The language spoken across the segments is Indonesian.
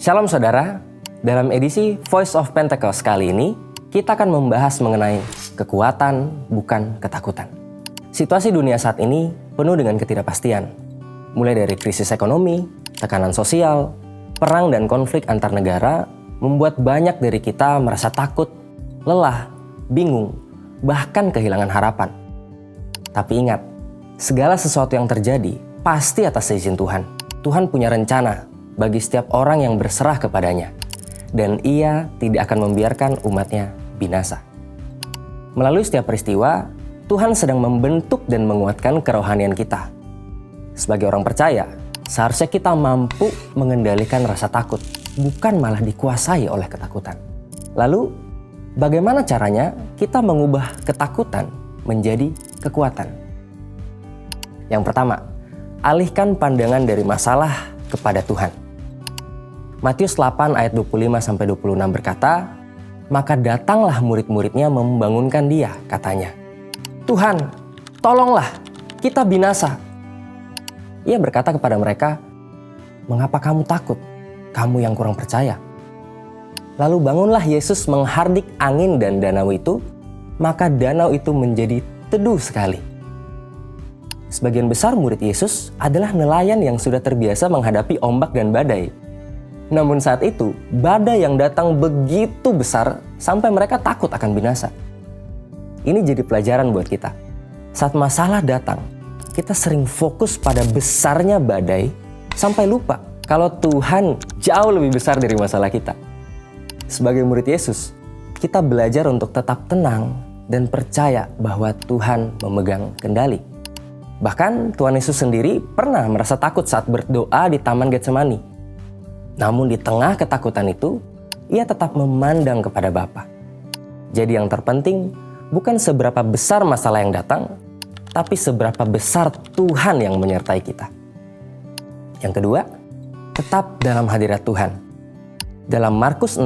Shalom saudara, dalam edisi Voice of Pentecost kali ini, kita akan membahas mengenai kekuatan bukan ketakutan. Situasi dunia saat ini penuh dengan ketidakpastian, mulai dari krisis ekonomi, tekanan sosial, perang dan konflik antar negara, membuat banyak dari kita merasa takut, lelah, bingung, bahkan kehilangan harapan. Tapi ingat, segala sesuatu yang terjadi pasti atas izin Tuhan. Tuhan punya rencana bagi setiap orang yang berserah kepadanya, dan Ia tidak akan membiarkan umatnya binasa. Melalui setiap peristiwa, Tuhan sedang membentuk dan menguatkan kerohanian kita. Sebagai orang percaya, seharusnya kita mampu mengendalikan rasa takut, bukan malah dikuasai oleh ketakutan. Lalu, bagaimana caranya kita mengubah ketakutan menjadi kekuatan? Yang pertama, alihkan pandangan dari masalah kepada Tuhan. Matius 8 ayat 25-26 berkata, "Maka datanglah murid-muridnya membangunkan dia," katanya. "Tuhan, tolonglah, kita binasa." Ia berkata kepada mereka, "Mengapa kamu takut, kamu yang kurang percaya?" Lalu bangunlah Yesus menghardik angin dan danau itu, maka danau itu menjadi teduh sekali. Sebagian besar murid Yesus adalah nelayan yang sudah terbiasa menghadapi ombak dan badai. Namun saat itu, badai yang datang begitu besar sampai mereka takut akan binasa. Ini jadi pelajaran buat kita. Saat masalah datang, kita sering fokus pada besarnya badai sampai lupa kalau Tuhan jauh lebih besar dari masalah kita. Sebagai murid Yesus, kita belajar untuk tetap tenang dan percaya bahwa Tuhan memegang kendali. Bahkan Tuhan Yesus sendiri pernah merasa takut saat berdoa di Taman Getsemani. Namun di tengah ketakutan itu, ia tetap memandang kepada Bapa. Jadi yang terpenting bukan seberapa besar masalah yang datang, tapi seberapa besar Tuhan yang menyertai kita. Yang kedua, tetap dalam hadirat Tuhan. Dalam Markus 6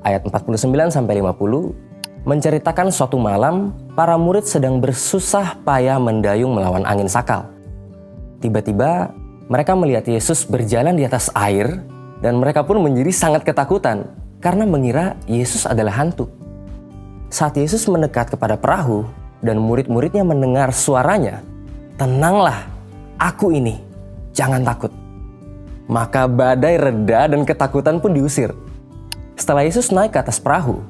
ayat 49-50 menceritakan suatu malam para murid sedang bersusah payah mendayung melawan angin sakal. Tiba-tiba mereka melihat Yesus berjalan di atas air dan mereka pun menjadi sangat ketakutan karena mengira Yesus adalah hantu. Saat Yesus mendekat kepada perahu dan murid-muridnya mendengar suaranya, "Tenanglah, aku ini, jangan takut." Maka badai reda dan ketakutan pun diusir. Setelah Yesus naik ke atas perahu,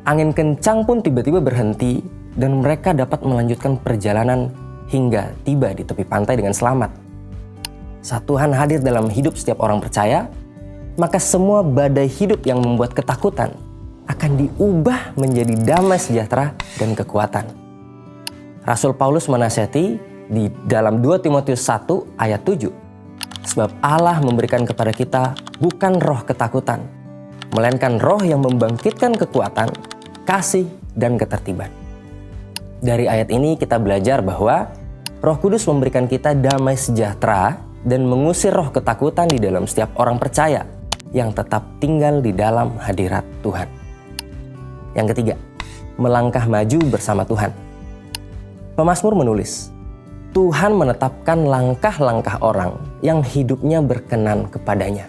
angin kencang pun tiba-tiba berhenti dan mereka dapat melanjutkan perjalanan hingga tiba di tepi pantai dengan selamat. Saat Tuhan hadir dalam hidup setiap orang percaya, maka semua badai hidup yang membuat ketakutan akan diubah menjadi damai sejahtera dan kekuatan. Rasul Paulus menasihati di dalam 2 Timotius 1 ayat 7, "Sebab Allah memberikan kepada kita bukan roh ketakutan, melainkan roh yang membangkitkan kekuatan, kasih, dan ketertiban." Dari ayat ini kita belajar bahwa Roh Kudus memberikan kita damai sejahtera dan mengusir roh ketakutan di dalam setiap orang percaya yang tetap tinggal di dalam hadirat Tuhan. Yang ketiga, melangkah maju bersama Tuhan. Pemazmur menulis, "Tuhan menetapkan langkah-langkah orang yang hidupnya berkenan kepadanya."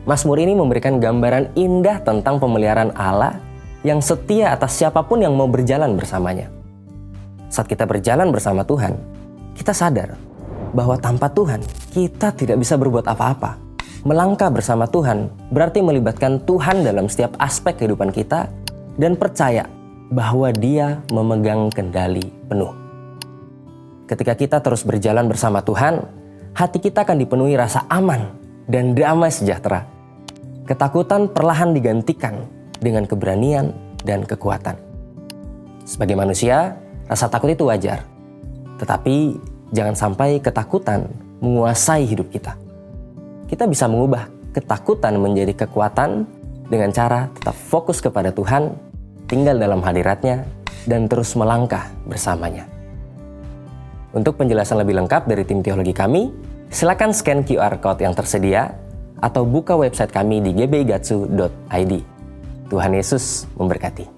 Mazmur ini memberikan gambaran indah tentang pemeliharaan Allah yang setia atas siapapun yang mau berjalan bersamanya. Saat kita berjalan bersama Tuhan, kita sadar bahwa tanpa Tuhan kita tidak bisa berbuat apa-apa. Melangkah bersama Tuhan berarti melibatkan Tuhan dalam setiap aspek kehidupan kita dan percaya bahwa Dia memegang kendali penuh. Ketika kita terus berjalan bersama Tuhan, hati kita akan dipenuhi rasa aman dan damai sejahtera. Ketakutan perlahan digantikan dengan keberanian dan kekuatan. Sebagai manusia, rasa takut itu wajar. Tetapi jangan sampai ketakutan menguasai hidup kita. Kita bisa mengubah ketakutan menjadi kekuatan dengan cara tetap fokus kepada Tuhan, tinggal dalam hadiratnya, dan terus melangkah bersamanya. Untuk penjelasan lebih lengkap dari tim teologi kami, silakan scan QR Code yang tersedia atau buka website kami di gbigatsu.id. Tuhan Yesus memberkati.